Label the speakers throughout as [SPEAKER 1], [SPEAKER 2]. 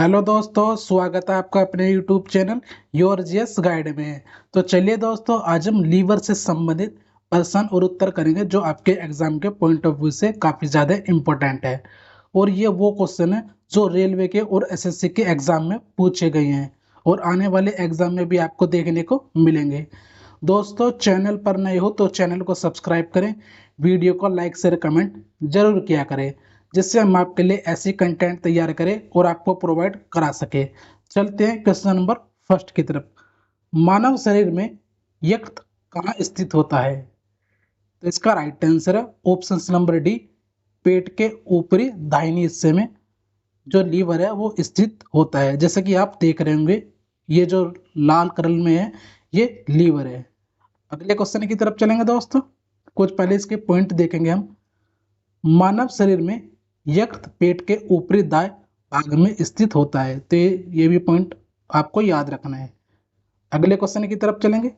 [SPEAKER 1] Hello दोस्तों, स्वागत है आपका अपने YouTube channel your GS guide में। तो चलिए दोस्तों, आज हम लीवर से संबंधित प्रश्न और उत्तर करेंगे जो आपके एग्जाम के पॉइंट ऑफ व्यू से काफ़ी ज़्यादा इम्पोर्टेंट है। और ये वो क्वेश्चन है जो रेलवे के और एसएससी के एग्जाम में पूछे गए हैं और आने वाले एग्जाम में भी आपको देखने को मिलेंगे। दोस्तों, चैनल पर नए हो तो चैनल को सब्सक्राइब करें, वीडियो को लाइक शेयर कमेंट जरूर किया करें, जिससे हम आपके लिए ऐसी कंटेंट तैयार करें और आपको प्रोवाइड करा सके। चलते हैं क्वेश्चन नंबर फर्स्ट की तरफ। मानव शरीर में यकृत कहाँ स्थित होता है? तो इसका राइट आंसर है ऑप्शन नंबर डी, पेट के ऊपरी दाहिनी हिस्से में जो लीवर है वो स्थित होता है। जैसे कि आप देख रहे होंगे, ये जो लाल कलर में है ये लीवर है। अगले क्वेश्चन की तरफ चलेंगे दोस्तों। कुछ पहले इसके पॉइंट देखेंगे हम। मानव शरीर में यकृत पेट के ऊपरी दाएं भाग में स्थित होता है, तो ये भी पॉइंट आपको याद रखना है। अगले क्वेश्चन की तरफ चलेंगे।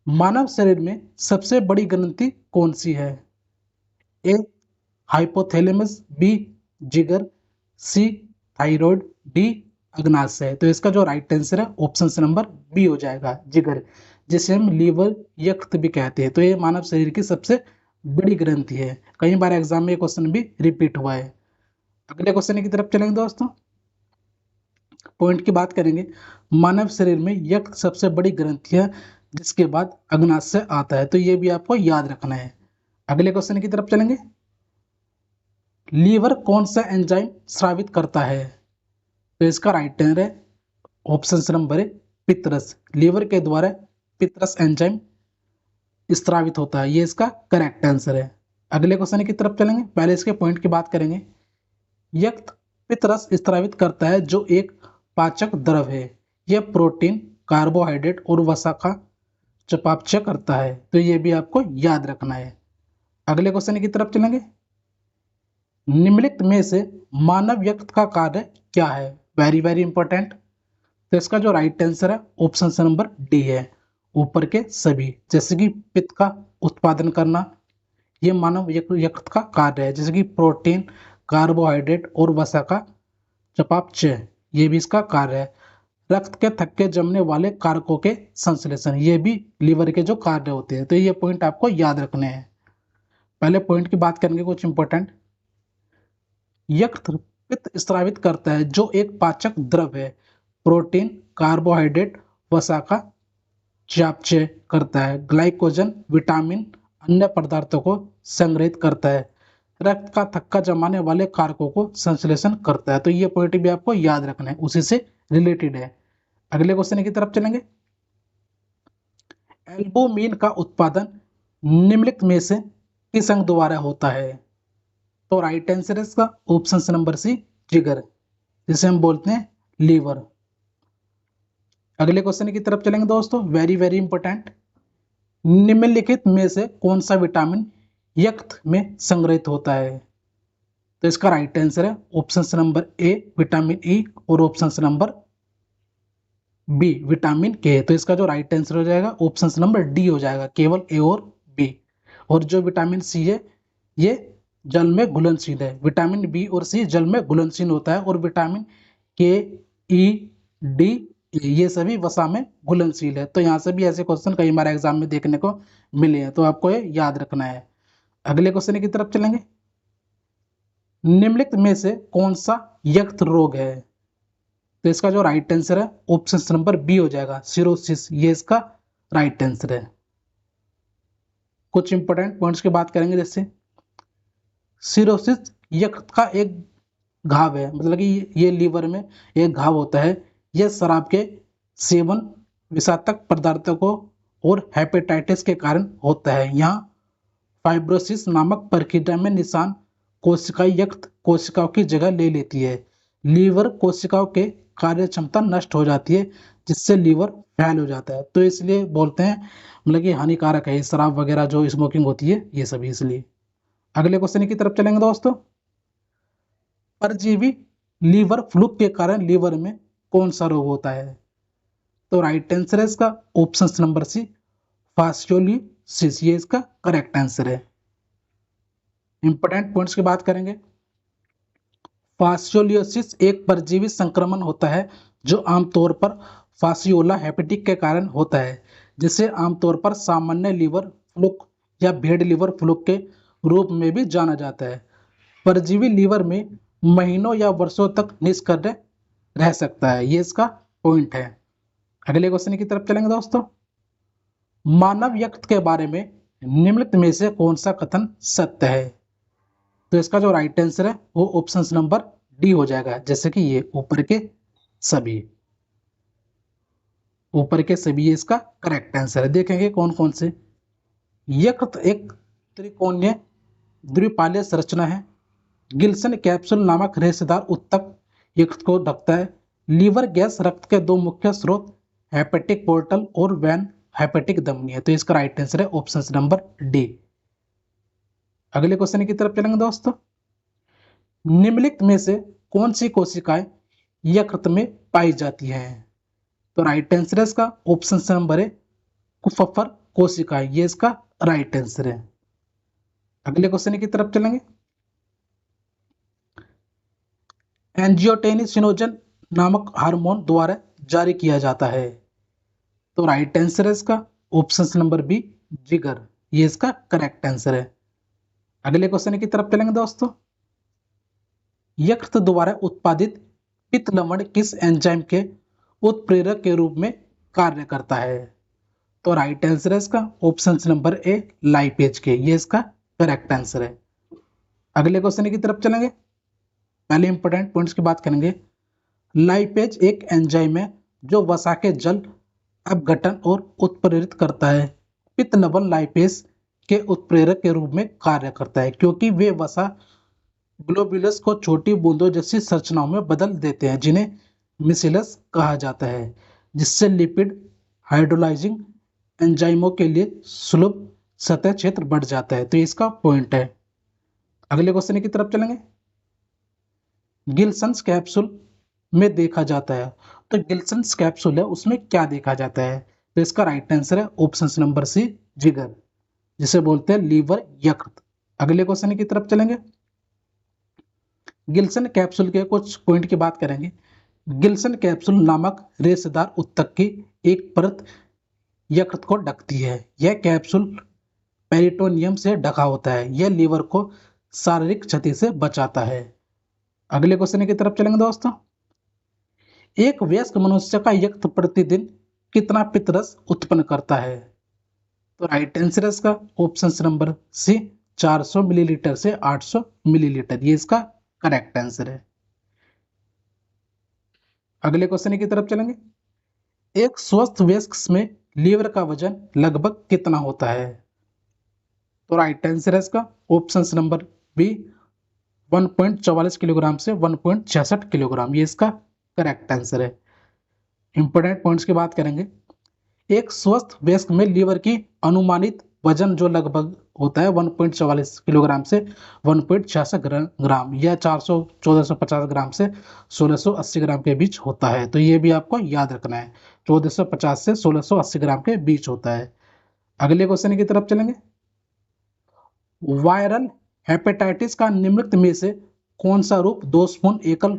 [SPEAKER 1] मानव शरीर में सबसे बड़ी ग्रंथि कौन सी है? ए हाइपोथैलेमस, बी जिगर, सी थायराइड, डी अग्नाशय। तो इसका जो राइट आंसर है ऑप्शन नंबर बी हो जाएगा, जिगर, जिसे हम लीवर यकृत भी कहते हैं। तो ये मानव शरीर की सबसे बड़ी ग्रंथि है। कई बार एग्जाम में ये क्वेश्चन भी रिपीट हुआ है। अगले क्वेश्चन की तरफ चलेंगे दोस्तों। पॉइंट की बात करेंगे। मानव शरीर में यकृत सबसे बड़ी ग्रंथि है, जिसके बाद अग्नाशय आता है। तो ये भी आपको याद रखना है। अगले क्वेश्चन की तरफ चलेंगे। लीवर कौन सा एंजाइम स्रावित करता है? तो इसका राइट आंसर है ऑप्शन नंबर ए, पितरस। लीवर के द्वारा पितरस एंजाइम स्रावित होता है, ये इसका करेक्ट आंसर है। अगले क्वेश्चन की तरफ चलेंगे। पहले इसके पॉइंट की बात करेंगे। यकृत पितरस स्रावित करता है जो एक पाचक द्रव है। यह प्रोटीन, कार्बोहाइड्रेट और वसा का चयापचय करता है। तो ये भी आपको याद रखना है। अगले क्वेश्चन की तरफ चलेंगे। निम्नलिखित में से मानव यकृत का कार्य क्या है? Very very important. तो इसका जो राइट आंसर है ऑप्शन नंबर डी है, ऊपर के सभी। जैसे कि पित्त का उत्पादन करना, ये मानव यकृत का कार्य है। जैसे कि प्रोटीन, कार्बोहाइड्रेट और वसा का चयापचय, ये भी इसका कार्य है। रक्त के थक्के जमने वाले कारकों के संश्लेषण, ये भी लीवर के जो कार्य होते हैं। तो ये पॉइंट आपको याद रखने हैं। पहले पॉइंट की बात करेंगे कुछ इंपॉर्टेंट। यकृत पित्त स्रावित करता है जो एक पाचक द्रव है। प्रोटीन, कार्बोहाइड्रेट, वसा का चयापचय करता है। ग्लाइकोजन, विटामिन, अन्य पदार्थों को संग्रहित करता है। रक्त का थक्का जमाने वाले कारकों को संश्लेषण करता है। तो ये पॉइंट भी आपको याद रखना है, उसी से रिलेटेड है। अगले क्वेश्चन की तरफ चलेंगे। एल्बुमिन का उत्पादन निम्नलिखित में से किस अंग द्वारा होता है? तो राइट आंसर है इसका ऑप्शन नंबर सी, जिगर, जिसे हम बोलते हैं लीवर। अगले क्वेश्चन की तरफ चलेंगे दोस्तों, वेरी वेरी इंपॉर्टेंट। निम्नलिखित में से कौन सा विटामिन यकृत में संग्रहित होता है? तो इसका राइट आंसर है ऑप्शन नंबर ए, विटामिन ई, और ऑप्शन नंबर बी, विटामिन के। तो इसका जो राइट आंसर हो जाएगा ऑप्शन नंबर डी हो जाएगा, केवल ए और बी। और जो विटामिन सी है ये जल में घुलनशील है। विटामिन बी और सी जल में घुलनशील होता है, और विटामिन के, ई, डी, ये सभी वसा में घुलनशील है। तो यहाँ से भी ऐसे क्वेश्चन कई बार एग्जाम में देखने को मिले हैं, तो आपको ये याद रखना है। अगले क्वेश्चन की तरफ चलेंगे। निम्नलिखित में से कौन सा यकृत रोग है? तो इसका जो राइट आंसर है ऑप्शन नंबर बी हो जाएगा, सिरोसिस, ये इसका राइट आंसर है। कुछ इंपॉर्टेंट पॉइंट्स की बात करेंगे। जैसे सिरोसिस यकृत का एक घाव है, मतलब कि ये लीवर में एक घाव होता है। यह शराब के सेवन, विषाक्तक पदार्थों को और हेपेटाइटिस के कारण होता है। यहाँ फाइब्रोसिस नामक प्रक्रिया में निशान कोशिकाएं यकृत कोशिकाओं की जगह ले लेती है। लीवर कोशिकाओं के कार्य क्षमता नष्ट हो जाती है, जिससे लीवर फेल हो जाता है। तो इसलिए बोलते हैं, मतलब कि हानिकारक है ये शराब वगैरह जो स्मोकिंग होती है, ये सभी इसलिए। अगले क्वेश्चन की तरफ चलेंगे दोस्तों। परजीवी लीवर फ्लूक के कारण लीवर में कौन सा रोग होता है? तो राइट आंसर है इसका ऑप्शन नंबर सी, फास्कुलोसिस, ये इसका करेक्ट आंसर है। इंपॉर्टेंट पॉइंट्स की बात करेंगे। फास्टियोलियोसिस एक परजीवी संक्रमण होता है जो आमतौर पर फासियोला हेपेटिक के कारण होता है, जिसे आमतौर पर सामान्य लीवर फ्लूक या भेड़ लीवर फ्लूक के रूप में भी जाना जाता है। परजीवी लीवर में महीनों या वर्षों तक निष्क्रिय रह सकता है, ये इसका पॉइंट है। अगले क्वेश्चन की तरफ चलेंगे दोस्तों। मानव यकृत के बारे में निम्नलिखित में से कौन सा कथन सत्य है? तो इसका जो राइट आंसर है वो ऑप्शन नंबर डी हो जाएगा, जैसे कि ये ऊपर के सभी ये इसका करेक्ट आंसर है। देखेंगे कौन कौन से। यकृत एक त्रिकोणीय द्विपालीय संरचना है। गिल्सन कैप्सूल नामक रेशेदार उत्तक यकृत को ढकता है। लीवर गैस रक्त के दो मुख्य स्रोत हेपेटिक पोर्टल और वैन हेपेटिक धमनी है। तो इसका राइट आंसर है ऑप्शन नंबर डी। अगले क्वेश्चन की तरफ चलेंगे दोस्तों। निम्नलिखित में से कौन सी कोशिकाएं यकृत में पाई जाती हैं? तो राइट आंसर है इसका ऑप्शन नंबर है कुफफर कोशिकाएं, ये इसका राइट आंसर है। अगले क्वेश्चन की तरफ चलेंगे। एंजियोटेनिसिनोजन नामक हार्मोन द्वारा जारी किया जाता है। तो राइट आंसर है इसका ऑप्शन नंबर बी जिगर, ये इसका करेक्ट आंसर है। अगले क्वेश्चन की तरफ चलेंगे दोस्तों। यकृत द्वारा उत्पादित पित्त लवण किस एंजाइम के उत्प्रेरक के रूप में कार्य करता है? तो राइट आंसर है इसका ऑप्शन नंबर ए लाइपेज के, ये इसका करेक्ट आंसर है। अगले क्वेश्चन की तरफ चलेंगे। पहले इंपॉर्टेंट पॉइंट्स की बात करेंगे। लाइपेज एक एंजाइम है जो वसा के जल अपघटन और उत्प्रेरित करता है। पित्त लवण लाइपेज के उत्प्रेरक के रूप में कार्य करता है क्योंकि वे वसा ग्लोब्यूलस को छोटी बूंदों जैसी संरचनाओं में बदल देते हैं जिन्हें मिसिलस कहा जाता है, जिससे लिपिड हाइड्रोलाइजिंग एंजाइमों के लिए सुलभ सतह क्षेत्र बढ़ जाता है। तो इसका पॉइंट है। अगले क्वेश्चन की तरफ चलेंगे। गिल्सन्स कैप्सूल में देखा जाता है, तो गिल्सन्स कैप्सूल है उसमें क्या देखा जाता है? तो इसका राइट आंसर है ऑप्शन नंबर सी जिगर, जिसे बोलते हैं लीवर यकृत। अगले क्वेश्चन की तरफ चलेंगे। गिल्सन कैप्सूल के कुछ पॉइंट की बात करेंगे। गिल्सन कैप्सूल नामक रेशेदार उत्तक की एक परत यकृत को ढकती है। यह कैप्सूल पेरिटोनियम से ढका होता है। यह लीवर को शारीरिक क्षति से बचाता है। अगले क्वेश्चन की तरफ चलेंगे दोस्तों। एक वयस्क मनुष्य का यकृत प्रतिदिन कितना पित्तरस उत्पन्न करता है? तो राइट आंसर है इसका ऑप्शन नंबर सी 400 मिलीलीटर से 800 मिलीलीटर, ये इसका करेक्ट आंसर है। अगले क्वेश्चन की तरफ चलेंगे। एक स्वस्थ वयस्क में लीवर का वजन लगभग कितना होता है? तो राइट आंसर है इसका ऑप्शन नंबर बी 1.44 किलोग्राम से 1.66 किलोग्राम, ये इसका करेक्ट आंसर है। इंपोर्टेंट पॉइंट्स की बात करेंगे। एक स्वस्थ वयस्क में लीवर की अनुमानित वजन जो लगभग होता है 1.44 किलोग्राम से 1.66 ग्राम या 1450 ग्राम से 1680 ग्राम के बीच होता है। तो ये भी आपको याद रखना है, 1450 से 1680 ग्राम के बीच होता है। अगले क्वेश्चन की तरफ चलेंगे। वायरल हेपेटाइटिस का निम्नलिखित में से कौन सा रूप दोषपूर्ण एकल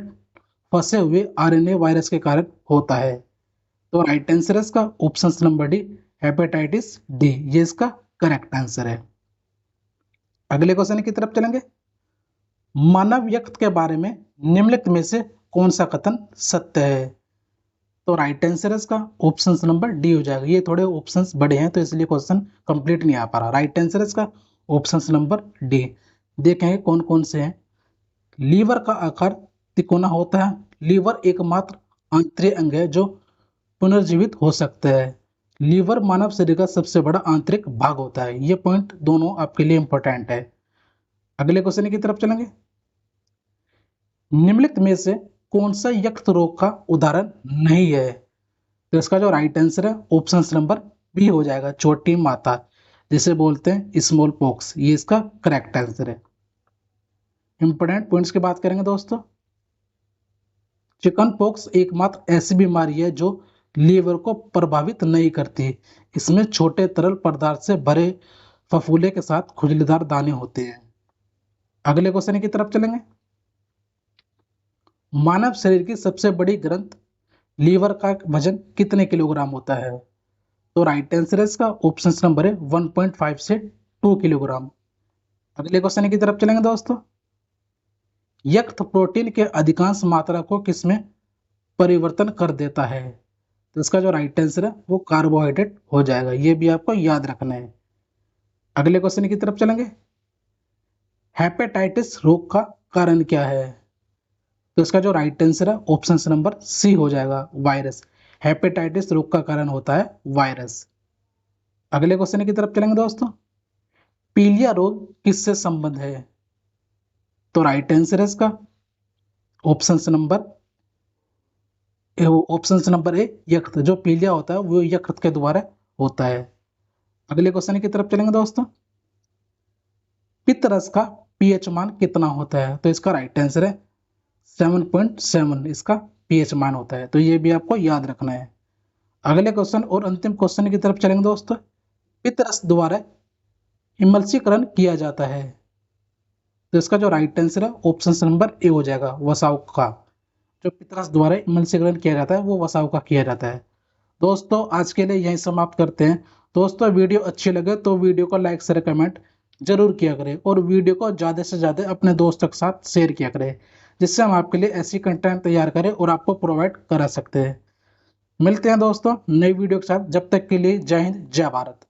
[SPEAKER 1] फंसे हुए आरएनए वायरस के कारण होता है? तो राइट आंसर है इसका option number D hepatitis D, ये इसका करेक्ट आंसर है। अगले क्वेश्चन की तरफ चलेंगे। मानव यकृत के बारे में निम्नलिखित में से कौन सा कथन सत्य है? तो राइट आंसर है इसका ऑप्शन नंबर डी हो जाएगा। ये थोड़े ऑप्शंस बड़े हैं तो इसलिए क्वेश्चन कंप्लीट नहीं आ पा रहा। राइट आंसर है इसका ऑप्शन नंबर डी। देखेंगे कौन कौन से हैं। लीवर का आकार तिकोना होता है। लीवर एकमात्र आंतरिक अंग है जो पुनर्जीवित हो सकता है। लीवर मानव शरीर का सबसे बड़ा आंतरिक भाग होता है। ये पॉइंट दोनों आपके लिए इंपॉर्टेंट है। अगले क्वेश्चन की तरफ चलेंगे। निम्नलिखित में से कौन सा यकृत रोग का उदाहरण नहीं है? तो इसका जो राइट आंसर है ऑप्शन नंबर बी हो जाएगा, छोटी माता, जिसे बोलते हैं स्मॉल पॉक्स, ये इसका करेक्ट आंसर है। इंपोर्टेंट पॉइंट्स की बात करेंगे दोस्तों। चिकन पॉक्स एकमात्र ऐसी बीमारी है जो लीवर को प्रभावित नहीं करती। इसमें छोटे तरल पदार्थ से भरे फफूले के साथ खुजलीदार दाने होते हैं। अगले क्वेश्चन की तरफ चलेंगे। मानव शरीर की सबसे बड़ी ग्रंथ लीवर का वजन कितने किलोग्राम होता है? तो राइट आंसर है इसका ऑप्शन नंबर है 1.5 से 2 किलोग्राम। अगले क्वेश्चन की तरफ चलेंगे दोस्तों। यकृत प्रोटीन के अधिकांश मात्रा को किसमें परिवर्तन कर देता है? तो इसका जो राइट आंसर है वो कार्बोहाइड्रेट हो जाएगा, ये भी आपको याद रखना है। अगले क्वेश्चन की तरफ चलेंगे। हेपेटाइटिस रोग का कारण क्या है? तो इसका जो राइट आंसर है ऑप्शन नंबर सी हो जाएगा, वायरस। हेपेटाइटिस रोग का कारण होता है वायरस। अगले क्वेश्चन की तरफ चलेंगे दोस्तों। पीलिया रोग किससे संबंध है? तो राइट आंसर है इसका ऑप्शन नंबर ए यकृत। जो पीलिया होता है वो यकृत के द्वारा होता है। अगले क्वेश्चन की तरफ चलेंगे दोस्तों। पित्तरस का पीएच मान कितना होता है? तो इसका राइट आंसर है 7.7 इसका पीएच मान होता है, तो ये भी आपको याद रखना है। अगले क्वेश्चन और अंतिम क्वेश्चन की तरफ चलेंगे दोस्तों। पित्तरस द्वारा इमल्सीकरण किया जाता है, तो इसका जो राइट आंसर है ऑप्शन नंबर ए हो जाएगा, वसाव का। जो पित्तरस द्वारा इमल्सीकरण किया जाता है वो वसाव का किया जाता है। दोस्तों आज के लिए यही समाप्त करते हैं। दोस्तों वीडियो अच्छी लगे तो वीडियो को लाइक शेयर कमेंट जरूर किया करें और वीडियो को ज़्यादा से ज़्यादा अपने दोस्तों के साथ शेयर किया करें, जिससे हम आपके लिए ऐसी कंटेंट तैयार करें और आपको प्रोवाइड करा सकते हैं। मिलते हैं दोस्तों नई वीडियो के साथ, जब तक के लिए जय हिंद जय भारत।